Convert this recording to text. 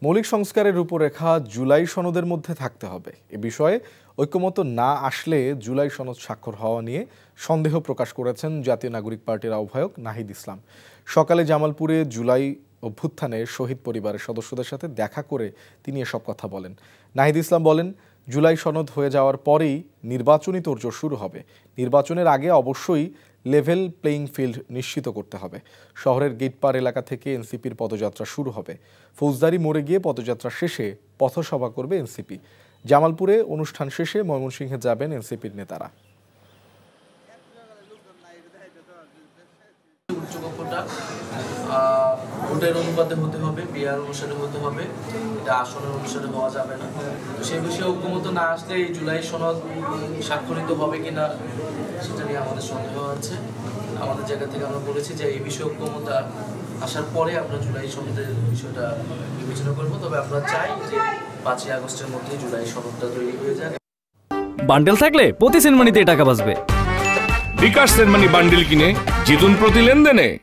মৌলিক সংস্কারের রূপরেখা জুলাই সনদের মধ্যে থাকতে হবে। এ বিষয়ে ঐক্যমত না আসলে জুলাই সনদ স্বাক্ষর হওয়া নিয়ে সন্দেহ প্রকাশ করেছেন জাতীয় নাগরিক পার্টির আহ্বায়ক নাহিদ ইসলাম। সকালে জামালপুরে জুলাই অভ্যুত্থানে শহীদ পরিবারের সদস্যদের সাথে দেখা করে তিনি এসব কথা বলেন। নাহিদ ইসলাম বলেন, জুলাই সনদ হয়ে যাওয়ার পরেই নির্বাচনী তোড়জোড় শুরু হবে। নির্বাচনের আগে অবশ্যই লেভেল প্লেইং ফিল্ড নিশ্চিত করতে হবে। শহরের গেটপার এলাকা থেকে এনসিপির পদযাত্রা শুরু হবে। ফৌজদারি মোড়ে গিয়ে পদযাত্রা শেষে পথসভা করবে এনসিপি। জামালপুরে অনুষ্ঠান শেষে ময়মনসিংহে যাবেন এনসিপির নেতারা। ভোটের অনুপাতে হতে হবে, বিয়ার অনুসারে হতে হবে, এটা আসনের অনুসারে হওয়া যাবে না। তো সেই বিষয়ে ঐক্যমত না আসলে এই জুলাই সনদ স্বাক্ষরিত হবে কিনা সেটা নিয়ে আমাদের সন্দেহ আছে। আমাদের জায়গা থেকে আমরা বলেছি যে এই বিষয়ে ঐক্যমত আসার পরে আমরা জুলাই সনদের বিষয়টা বিবেচনা করবো। তবে আমরা চাই যে 5ই আগস্টের মধ্যে জুলাই সনদটা তৈরি হয়ে যাক। বান্ডেল থাকলে প্রতি সেনমানিতে টাকা বাঁচবে। বিকাশ সেনমানি বান্ডেল কিনে জিতুন প্রতি লেনদেনে।